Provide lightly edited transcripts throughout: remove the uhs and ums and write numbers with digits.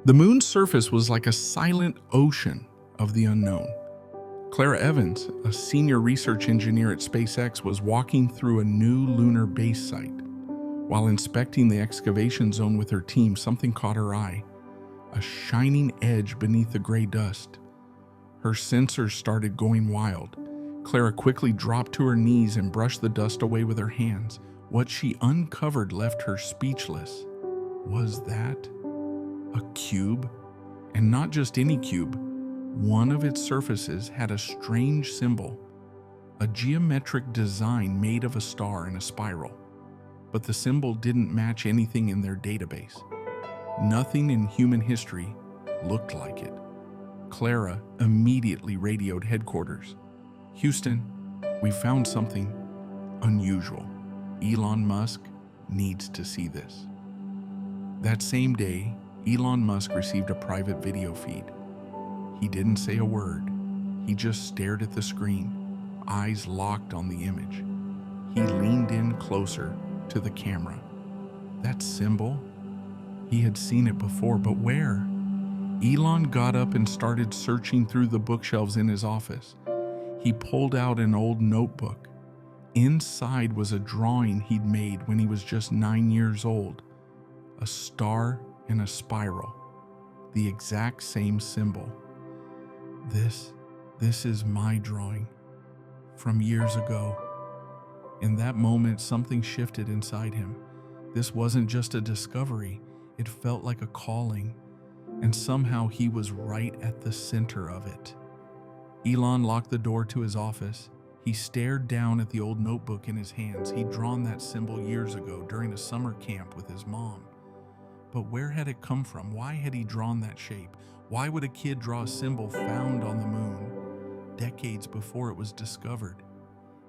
The moon's surface was like a silent ocean of the unknown. Clara Evans, a senior research engineer at SpaceX, was walking through a new lunar base site. While inspecting the excavation zone with her team, something caught her eye, a shining edge beneath the gray dust. Her sensors started going wild. Clara quickly dropped to her knees and brushed the dust away with her hands. What she uncovered left her speechless. Was that a cube? And not just any cube. One of its surfaces had a strange symbol, a geometric design made of a star in a spiral. But the symbol didn't match anything in their database. Nothing in human history looked like it. Clara immediately radioed headquarters. Houston, we found something unusual. Elon Musk needs to see this. That same day, Elon Musk received a private video feed. He didn't say a word. He just stared at the screen, eyes locked on the image. He leaned in closer to the camera. That symbol? He had seen it before, but where? Elon got up and started searching through the bookshelves in his office. He pulled out an old notebook. Inside was a drawing he'd made when he was just 9 years old. A star in a spiral. The exact same symbol. This is my drawing. From years ago. In that moment, something shifted inside him. This wasn't just a discovery. It felt like a calling. And somehow he was right at the center of it. Elon locked the door to his office. He stared down at the old notebook in his hands. He'd drawn that symbol years ago during a summer camp with his mom. But where had it come from? Why had he drawn that shape? Why would a kid draw a symbol found on the moon decades before it was discovered?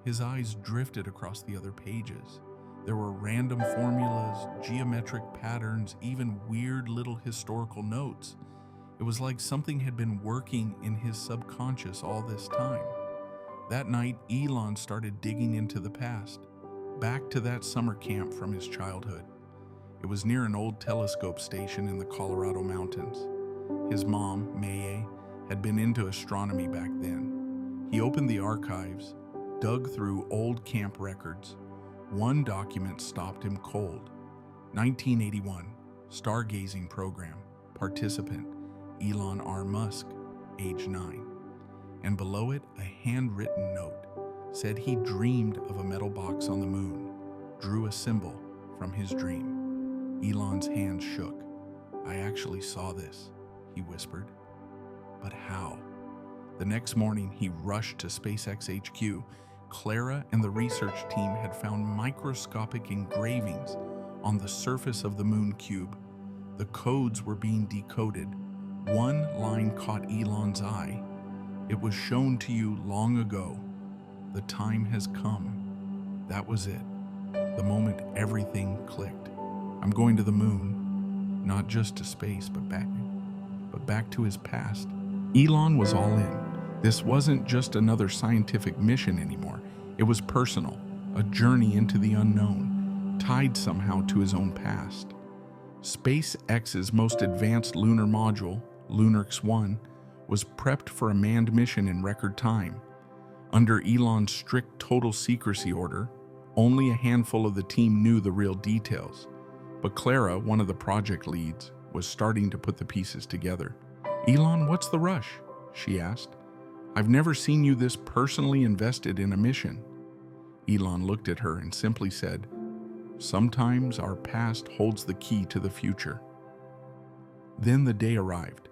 His eyes drifted across the other pages. There were random formulas, geometric patterns, even weird little historical notes. It was like something had been working in his subconscious all this time. That night, Elon started digging into the past, back to that summer camp from his childhood. It was near an old telescope station in the Colorado mountains. His mom, Mae, had been into astronomy back then. He opened the archives, dug through old camp records. One document stopped him cold. 1981, stargazing program, participant, Elon R. Musk, age 9. And below it, a handwritten note said he dreamed of a metal box on the moon, drew a symbol from his dream. Elon's hands shook. I actually saw this, he whispered. But how? The next morning, he rushed to SpaceX HQ. Clara and the research team had found microscopic engravings on the surface of the moon cube. The codes were being decoded. One line caught Elon's eye. It was shown to you long ago. The time has come. That was it. The moment everything clicked. I'm going to the moon, not just to space, but back to his past. Elon was all in. This wasn't just another scientific mission anymore. It was personal, a journey into the unknown, tied somehow to his own past. SpaceX's most advanced lunar module, Lunar X-1, was prepped for a manned mission in record time. Under Elon's strict total secrecy order, only a handful of the team knew the real details. But Clara, one of the project leads, was starting to put the pieces together. Elon, what's the rush? She asked. I've never seen you this personally invested in a mission. Elon looked at her and simply said, sometimes our past holds the key to the future. Then the day arrived.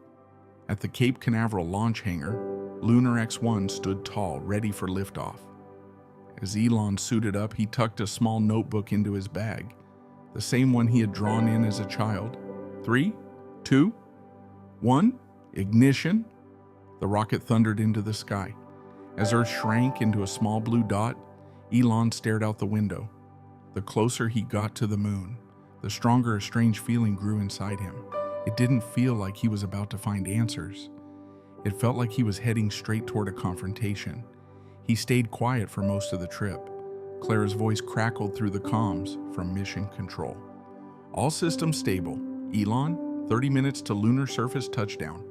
At the Cape Canaveral launch hangar, Lunar X-1 stood tall, ready for liftoff. As Elon suited up, he tucked a small notebook into his bag, the same one he had drawn in as a child. 3, 2, 1, ignition. The rocket thundered into the sky. As Earth shrank into a small blue dot, Elon stared out the window. The closer he got to the moon, the stronger a strange feeling grew inside him. It didn't feel like he was about to find answers. It felt like he was heading straight toward a confrontation. He stayed quiet for most of the trip. Clara's voice crackled through the comms from mission control. All systems stable. Elon, 30 minutes to lunar surface touchdown.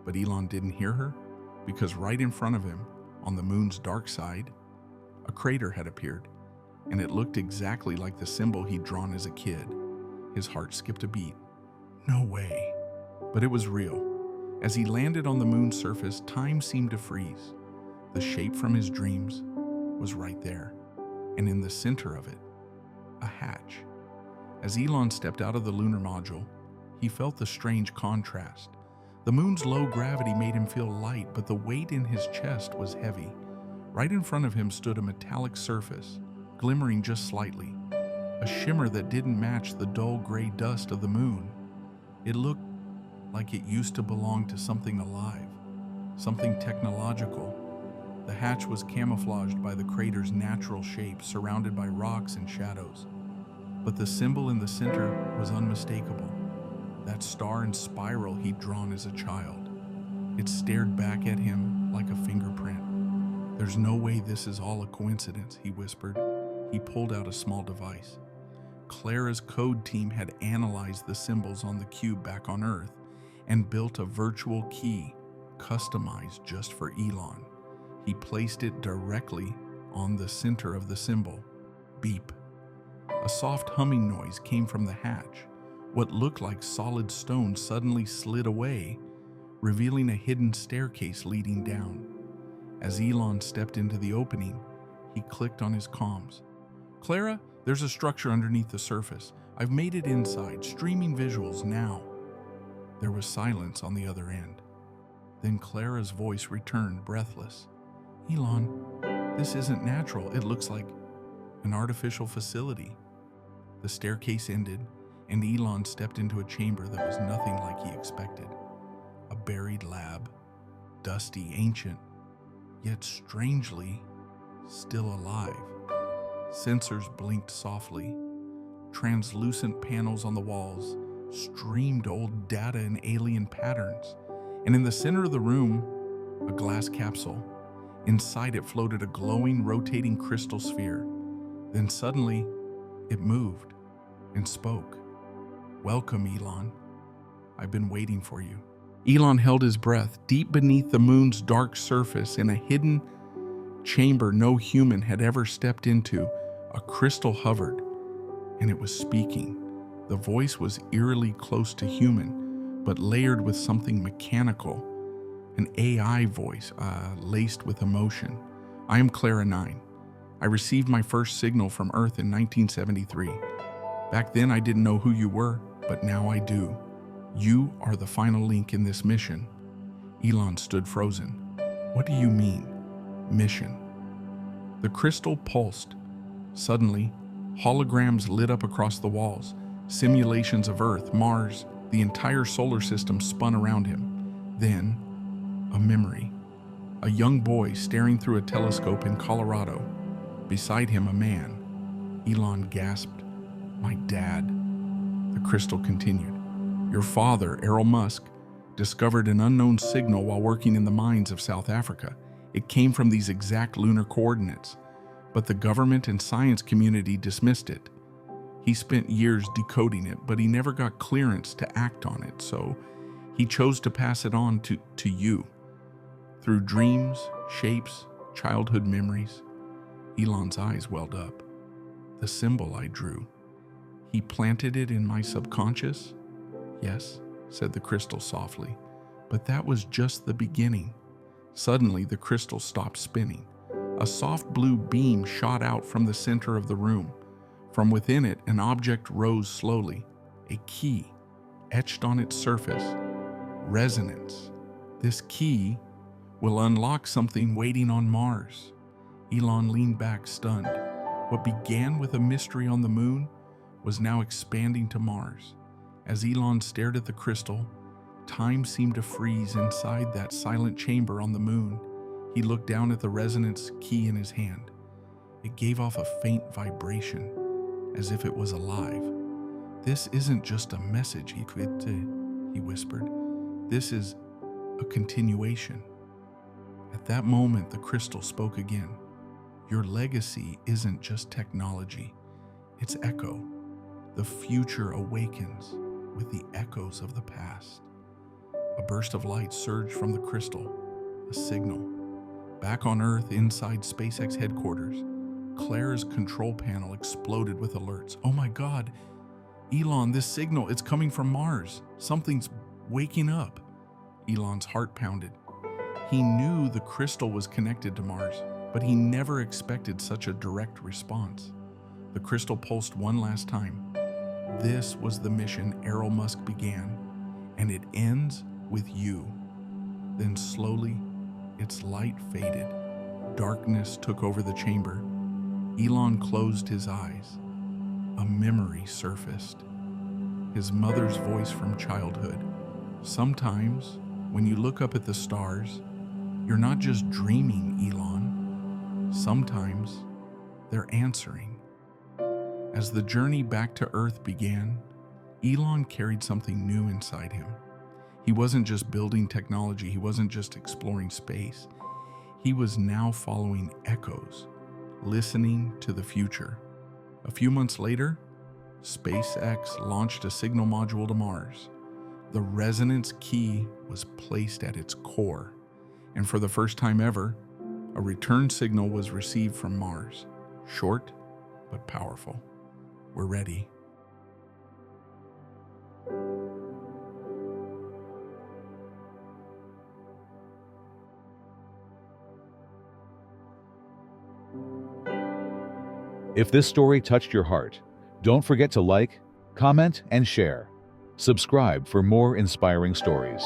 But Elon didn't hear her because right in front of him, on the moon's dark side, a crater had appeared, and it looked exactly like the symbol he'd drawn as a kid. His heart skipped a beat. No way. But it was real. As he landed on the moon's surface, time seemed to freeze. The shape from his dreams was right there, and in the center of it, a hatch. As Elon stepped out of the lunar module, he felt the strange contrast. The moon's low gravity made him feel light, but the weight in his chest was heavy. Right in front of him stood a metallic surface, glimmering just slightly, a shimmer that didn't match the dull gray dust of the moon. It looked like it used to belong to something alive, something technological. The hatch was camouflaged by the crater's natural shape, surrounded by rocks and shadows. But the symbol in the center was unmistakable. That star and spiral he'd drawn as a child. It stared back at him like a fingerprint. There's no way this is all a coincidence, he whispered. He pulled out a small device. Clara's code team had analyzed the symbols on the cube back on Earth and built a virtual key customized just for Elon. He placed it directly on the center of the symbol. Beep. A soft humming noise came from the hatch. What looked like solid stone suddenly slid away, revealing a hidden staircase leading down. As Elon stepped into the opening, he clicked on his comms. Clara, there's a structure underneath the surface. I've made it inside, streaming visuals now. There was silence on the other end. Then Clara's voice returned, breathless. Elon, this isn't natural. It looks like an artificial facility. The staircase ended, and Elon stepped into a chamber that was nothing like he expected. A buried lab, dusty, ancient, yet strangely still alive. Sensors blinked softly. Translucent panels on the walls streamed old data in alien patterns. And in the center of the room, a glass capsule. Inside it floated a glowing, rotating crystal sphere. Then suddenly, it moved and spoke. Welcome, Elon. I've been waiting for you. Elon held his breath. Deep beneath the moon's dark surface, in a hidden chamber no human had ever stepped into, a crystal hovered, and it was speaking. The voice was eerily close to human, but layered with something mechanical, an AI voice laced with emotion. I am Clara 9. I received my first signal from Earth in 1973. Back then I didn't know who you were, but now I do. You are the final link in this mission. Elon stood frozen. What do you mean, mission? The crystal pulsed. Suddenly, holograms lit up across the walls. Simulations of Earth, Mars, the entire solar system spun around him. Then, a memory. A young boy staring through a telescope in Colorado. Beside him, a man. Elon gasped. My dad. The crystal continued. Your father, Elon Musk, discovered an unknown signal while working in the mines of South Africa. It came from these exact lunar coordinates, but the government and science community dismissed it. He spent years decoding it, but he never got clearance to act on it, so he chose to pass it on to you. Through dreams, shapes, childhood memories. Elon's eyes welled up. The symbol I drew. He planted it in my subconscious? Yes, said the crystal softly, but that was just the beginning. Suddenly, the crystal stopped spinning. A soft blue beam shot out from the center of the room. From within it, an object rose slowly, a key, etched on its surface. Resonance. This key will unlock something waiting on Mars. Elon leaned back, stunned. What began with a mystery on the moon was now expanding to Mars. As Elon stared at the crystal, time seemed to freeze inside that silent chamber on the moon. He looked down at the resonance key in his hand. It gave off a faint vibration, as if it was alive. This isn't just a message, he whispered. This is a continuation. At that moment, the crystal spoke again. Your legacy isn't just technology, it's echo. The future awakens with the echo echoes of the past. A burst of light surged from the crystal, a signal. Back on Earth, inside SpaceX headquarters, Claire's control panel exploded with alerts. Oh my God, Elon, this signal, it's coming from Mars. Something's waking up. Elon's heart pounded. He knew the crystal was connected to Mars, but he never expected such a direct response. The crystal pulsed one last time. This was the mission Elon Musk began, and it ends with you. Then slowly, its light faded. Darkness took over the chamber. Elon closed his eyes. A memory surfaced. His mother's voice from childhood. Sometimes, when you look up at the stars, you're not just dreaming, Elon. Sometimes, they're answering. As the journey back to Earth began, Elon carried something new inside him. He wasn't just building technology, he wasn't just exploring space. He was now following echoes, listening to the future. A few months later, SpaceX launched a signal module to Mars. The resonance key was placed at its core, and for the first time ever, a return signal was received from Mars. Short, but powerful. We're ready. If this story touched your heart, don't forget to like, comment, and share. Subscribe for more inspiring stories.